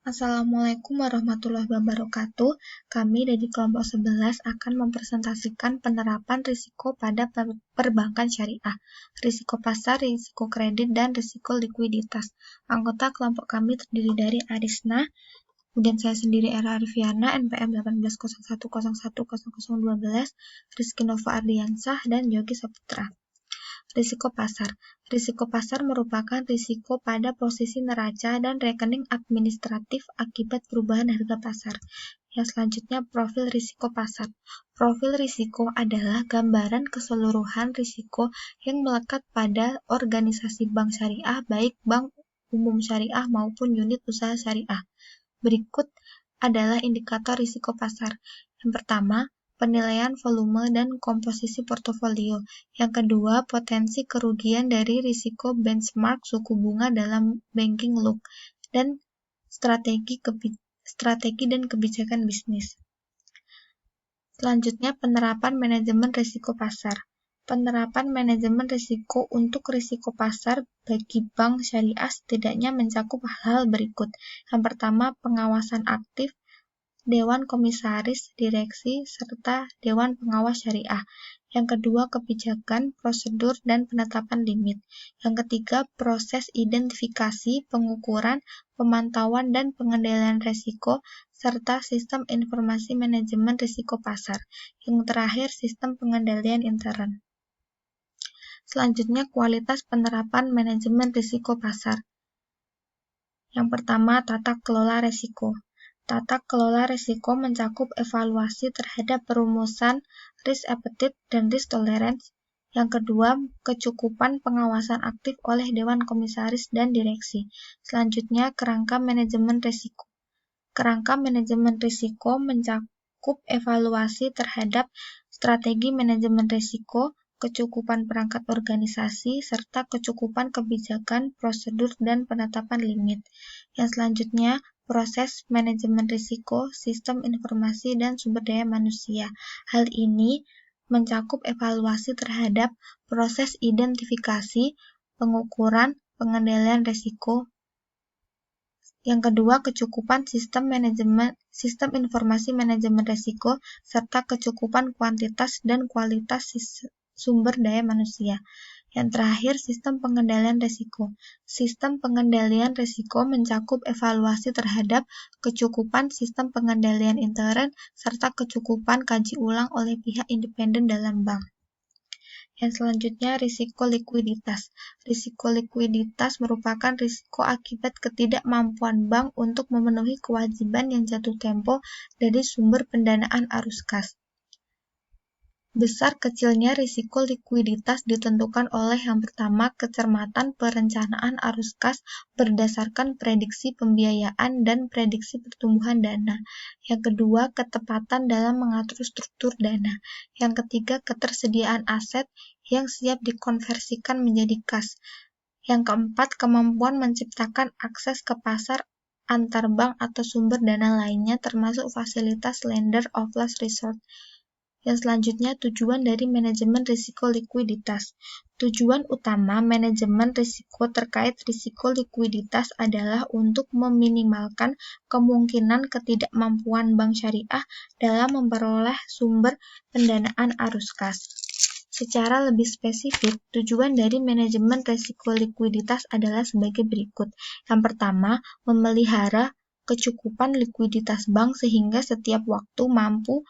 Assalamualaikum warahmatullahi wabarakatuh. Kami dari kelompok 11 akan mempresentasikan penerapan risiko pada perbankan syariah, risiko pasar, risiko kredit, dan risiko likuiditas. Anggota kelompok kami terdiri dari Arisna, kemudian saya sendiri Era Arfiana, NPM 1801010012, Rizky Nova Ardiansah, dan Yogi Saputra. Risiko pasar. Risiko pasar merupakan risiko pada posisi neraca dan rekening administratif akibat perubahan harga pasar. Yang selanjutnya, profil risiko pasar. Profil risiko adalah gambaran keseluruhan risiko yang melekat pada organisasi bank syariah, baik bank umum syariah maupun unit usaha syariah. Berikut adalah indikator risiko pasar. Yang pertama, penilaian volume dan komposisi portofolio. Yang kedua, potensi kerugian dari risiko benchmark suku bunga dalam banking look dan strategi dan kebijakan bisnis. Selanjutnya, penerapan manajemen risiko pasar. Penerapan manajemen risiko untuk risiko pasar bagi bank syariah setidaknya mencakup hal berikut. Yang pertama, pengawasan aktif, Dewan Komisaris, Direksi, serta Dewan Pengawas Syariah. Yang kedua, kebijakan, prosedur, dan penetapan limit. Yang ketiga, proses identifikasi, pengukuran, pemantauan, dan pengendalian risiko, serta sistem informasi manajemen risiko pasar. Yang terakhir, sistem pengendalian intern. Selanjutnya, kualitas penerapan manajemen risiko pasar. Yang pertama, tata kelola risiko. Tata kelola risiko mencakup evaluasi terhadap perumusan risk appetite dan risk tolerance. Yang kedua, kecukupan pengawasan aktif oleh Dewan Komisaris dan Direksi. Selanjutnya, kerangka manajemen risiko. Kerangka manajemen risiko mencakup evaluasi terhadap strategi manajemen risiko, kecukupan perangkat organisasi, serta kecukupan kebijakan, prosedur, dan penetapan limit. Yang selanjutnya, proses manajemen risiko, sistem informasi, dan sumber daya manusia. Hal ini mencakup evaluasi terhadap proses identifikasi, pengukuran, pengendalian risiko. Yang kedua, kecukupan sistem informasi manajemen risiko, serta kecukupan kuantitas dan kualitas sumber daya manusia. Yang terakhir, sistem pengendalian risiko. Sistem pengendalian risiko mencakup evaluasi terhadap kecukupan sistem pengendalian intern serta kecukupan kaji ulang oleh pihak independen dalam bank. Yang selanjutnya, risiko likuiditas. Risiko likuiditas merupakan risiko akibat ketidakmampuan bank untuk memenuhi kewajiban yang jatuh tempo dari sumber pendanaan arus kas. Besar kecilnya risiko likuiditas ditentukan oleh yang pertama, kecermatan perencanaan arus kas berdasarkan prediksi pembiayaan dan prediksi pertumbuhan dana. Yang kedua, ketepatan dalam mengatur struktur dana. Yang ketiga, ketersediaan aset yang siap dikonversikan menjadi kas. Yang keempat, kemampuan menciptakan akses ke pasar antar bank atau sumber dana lainnya termasuk fasilitas lender of last resort. Yang selanjutnya, tujuan dari manajemen risiko likuiditas. Tujuan utama manajemen risiko terkait risiko likuiditas adalah untuk meminimalkan kemungkinan ketidakmampuan bank syariah dalam memperoleh sumber pendanaan arus kas. Secara lebih spesifik, tujuan dari manajemen risiko likuiditas adalah sebagai berikut. Yang pertama, memelihara kecukupan likuiditas bank sehingga setiap waktu mampu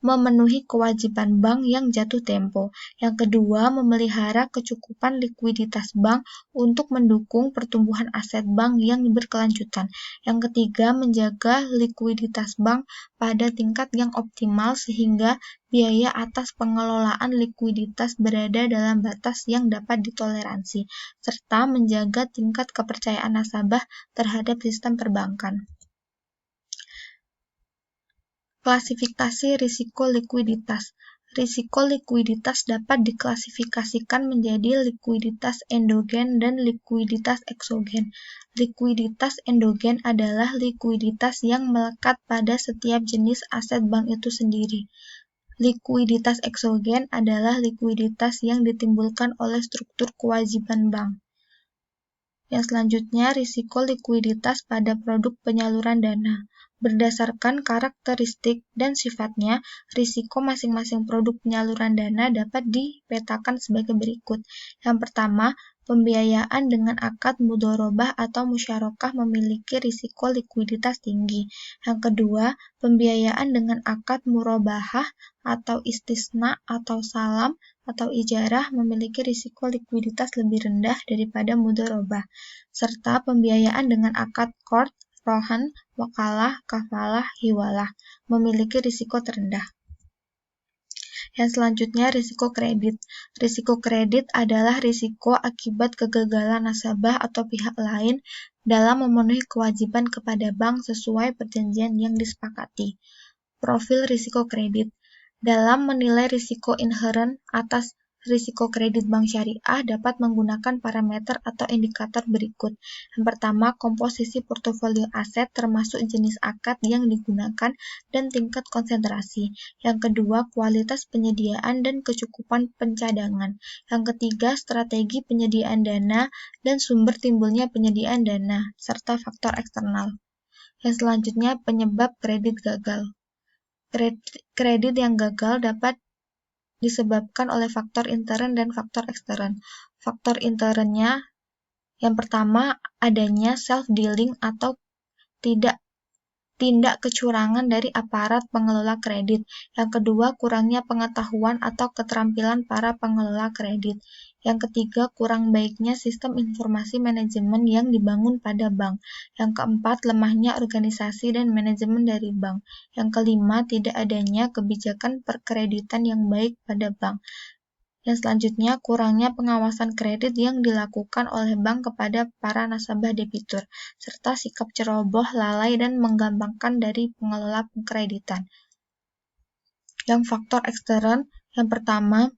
memenuhi kewajiban bank yang jatuh tempo. Yang kedua, memelihara kecukupan likuiditas bank untuk mendukung pertumbuhan aset bank yang berkelanjutan. Yang ketiga, menjaga likuiditas bank pada tingkat yang optimal sehingga biaya atas pengelolaan likuiditas berada dalam batas yang dapat ditoleransi, serta menjaga tingkat kepercayaan nasabah terhadap sistem perbankan. Klasifikasi risiko likuiditas. Risiko likuiditas dapat diklasifikasikan menjadi likuiditas endogen dan likuiditas eksogen. Likuiditas endogen adalah likuiditas yang melekat pada setiap jenis aset bank itu sendiri. Likuiditas eksogen adalah likuiditas yang ditimbulkan oleh struktur kewajiban bank. Yang selanjutnya, risiko likuiditas pada produk penyaluran dana. Berdasarkan karakteristik dan sifatnya, risiko masing-masing produk penyaluran dana dapat dipetakan sebagai berikut. Yang pertama, pembiayaan dengan akad mudharabah atau musyarakah memiliki risiko likuiditas tinggi. Yang kedua, pembiayaan dengan akad murabahah atau istisna atau salam atau ijarah memiliki risiko likuiditas lebih rendah daripada mudharabah, serta pembiayaan dengan akad qard, rohan, wakalah, kafalah, hiwalah memiliki risiko terendah. Yang selanjutnya, risiko kredit. Risiko kredit adalah risiko akibat kegagalan nasabah atau pihak lain dalam memenuhi kewajiban kepada bank sesuai perjanjian yang disepakati. Profil risiko kredit. Dalam menilai risiko inheren atas risiko kredit bank syariah dapat menggunakan parameter atau indikator berikut. Yang pertama, komposisi portofolio aset termasuk jenis akad yang digunakan dan tingkat konsentrasi. Yang kedua, kualitas penyediaan dan kecukupan pencadangan. Yang ketiga, strategi penyediaan dana dan sumber timbulnya penyediaan dana, serta faktor eksternal. Yang selanjutnya, penyebab kredit gagal. Kredit yang gagal dapat disebabkan oleh faktor intern dan faktor ekstern. Faktor internnya yang pertama adanya self-dealing atau tindak kecurangan dari aparat pengelola kredit. Yang kedua, kurangnya pengetahuan atau keterampilan para pengelola kredit. Yang ketiga, kurang baiknya sistem informasi manajemen yang dibangun pada bank. Yang keempat, lemahnya organisasi dan manajemen dari bank. Yang kelima, tidak adanya kebijakan perkreditan yang baik pada bank. Yang selanjutnya, kurangnya pengawasan kredit yang dilakukan oleh bank kepada para nasabah debitur, serta sikap ceroboh, lalai, dan menggampangkan dari pengelola kreditan. Yang faktor ekstern, yang pertama,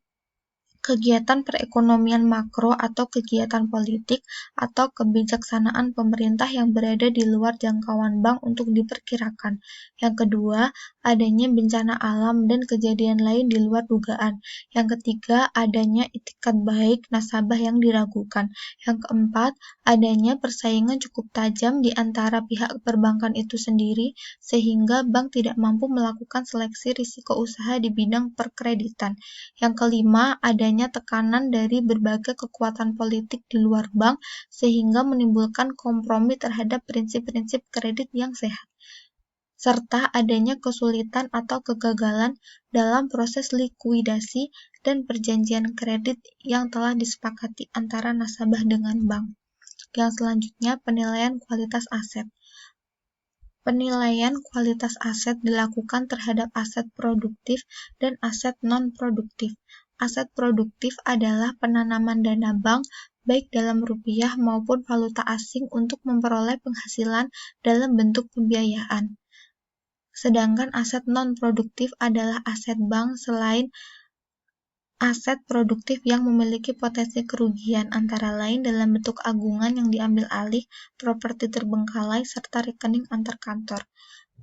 kegiatan perekonomian makro atau kegiatan politik atau kebijaksanaan pemerintah yang berada di luar jangkauan bank untuk diperkirakan. Yang kedua, adanya bencana alam dan kejadian lain di luar dugaan. Yang ketiga, adanya itikat baik nasabah yang diragukan. Yang keempat, adanya persaingan cukup tajam di antara pihak perbankan itu sendiri sehingga bank tidak mampu melakukan seleksi risiko usaha di bidang perkreditan. Yang kelima, adanya tekanan dari berbagai kekuatan politik di luar bank sehingga menimbulkan kompromi terhadap prinsip-prinsip kredit yang sehat, serta adanya kesulitan atau kegagalan dalam proses likuidasi dan perjanjian kredit yang telah disepakati antara nasabah dengan bank. Yang selanjutnya, penilaian kualitas aset. Penilaian kualitas aset dilakukan terhadap aset produktif dan aset non-produktif. Aset produktif adalah penanaman dana bank baik dalam rupiah maupun valuta asing untuk memperoleh penghasilan dalam bentuk pembiayaan. Sedangkan aset non-produktif adalah aset bank selain aset produktif yang memiliki potensi kerugian, antara lain dalam bentuk agungan yang diambil alih, properti terbengkalai, serta rekening antar kantor.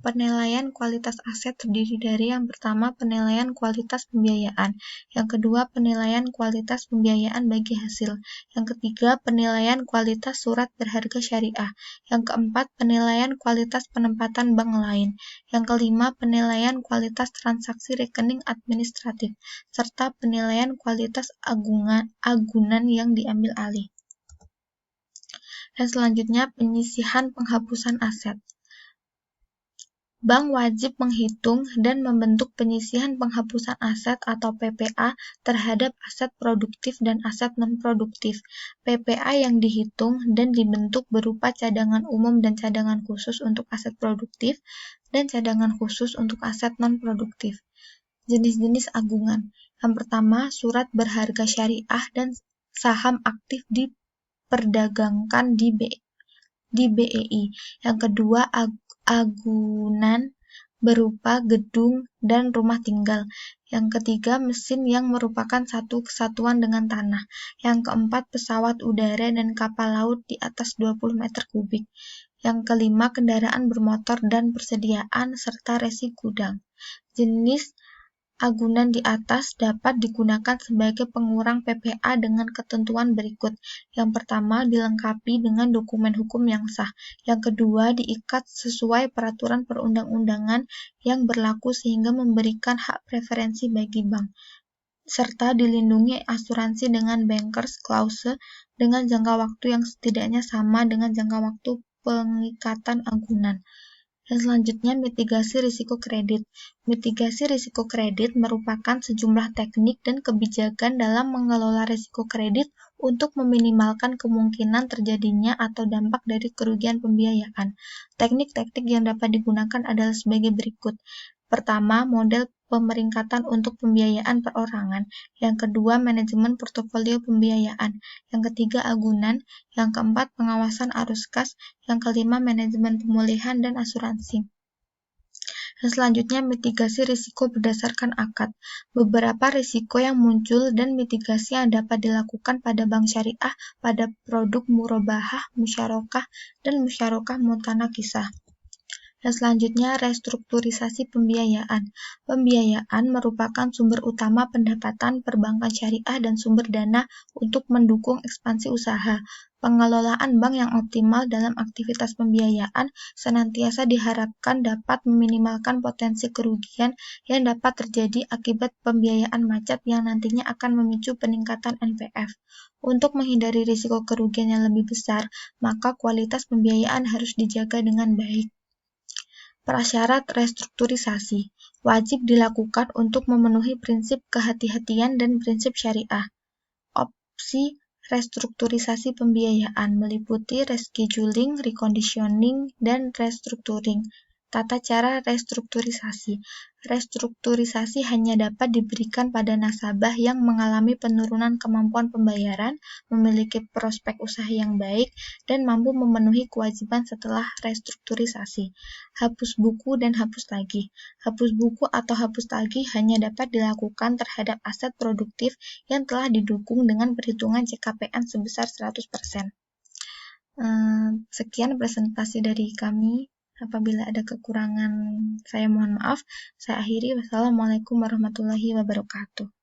Penilaian kualitas aset terdiri dari yang pertama penilaian kualitas pembiayaan, yang kedua penilaian kualitas pembiayaan bagi hasil, yang ketiga penilaian kualitas surat berharga syariah, yang keempat penilaian kualitas penempatan bank lain, yang kelima penilaian kualitas transaksi rekening administratif, serta penilaian kualitas agunan yang diambil alih. Dan selanjutnya penyisihan penghapusan aset. Bank wajib menghitung dan membentuk penyisihan penghapusan aset atau PPA terhadap aset produktif dan aset non-produktif. PPA yang dihitung dan dibentuk berupa cadangan umum dan cadangan khusus untuk aset produktif dan cadangan khusus untuk aset non-produktif. Jenis-jenis agungan. Yang pertama, surat berharga syariah dan saham aktif diperdagangkan di BEI. Yang kedua, agunan berupa gedung dan rumah tinggal. Yang ketiga, mesin yang merupakan satu kesatuan dengan tanah. Yang keempat, pesawat udara dan kapal laut di atas 20 meter kubik. Yang kelima, kendaraan bermotor dan persediaan serta resi gudang. Jenis agunan di atas dapat digunakan sebagai pengurang PPA dengan ketentuan berikut. Yang pertama, dilengkapi dengan dokumen hukum yang sah. Yang kedua, diikat sesuai peraturan perundang-undangan yang berlaku sehingga memberikan hak preferensi bagi bank, serta dilindungi asuransi dengan bankers clause dengan jangka waktu yang setidaknya sama dengan jangka waktu pengikatan agunan. Dan selanjutnya, mitigasi risiko kredit. Mitigasi risiko kredit merupakan sejumlah teknik dan kebijakan dalam mengelola risiko kredit untuk meminimalkan kemungkinan terjadinya atau dampak dari kerugian pembiayaan. Teknik-teknik yang dapat digunakan adalah sebagai berikut. Pertama, model pemeringkatan untuk pembiayaan perorangan. Yang kedua, manajemen portofolio pembiayaan. Yang ketiga, agunan. Yang keempat, pengawasan arus kas. Yang kelima, manajemen pemulihan dan asuransi. Dan selanjutnya, mitigasi risiko berdasarkan akad. Beberapa risiko yang muncul dan mitigasi yang dapat dilakukan pada bank syariah pada produk murabahah, musyarakah, dan musyarakah mutanakisah. Dan selanjutnya, restrukturisasi pembiayaan. Pembiayaan merupakan sumber utama pendapatan perbankan syariah dan sumber dana untuk mendukung ekspansi usaha. Pengelolaan bank yang optimal dalam aktivitas pembiayaan senantiasa diharapkan dapat meminimalkan potensi kerugian yang dapat terjadi akibat pembiayaan macet yang nantinya akan memicu peningkatan NPF. Untuk menghindari risiko kerugian yang lebih besar, maka kualitas pembiayaan harus dijaga dengan baik. Prasyarat restrukturisasi wajib dilakukan untuk memenuhi prinsip kehati-hatian dan prinsip syariah. Opsi restrukturisasi pembiayaan meliputi rescheduling, reconditioning, dan restructuring. Tata cara restrukturisasi. Restrukturisasi hanya dapat diberikan pada nasabah yang mengalami penurunan kemampuan pembayaran, memiliki prospek usaha yang baik, dan mampu memenuhi kewajiban setelah restrukturisasi. Hapus buku dan hapus tagih. Hapus buku atau hapus tagih hanya dapat dilakukan terhadap aset produktif yang telah didukung dengan perhitungan CKPN sebesar 100%. Sekian presentasi dari kami. Apabila ada kekurangan, saya mohon maaf. Saya akhiri. Wassalamualaikum warahmatullahi wabarakatuh.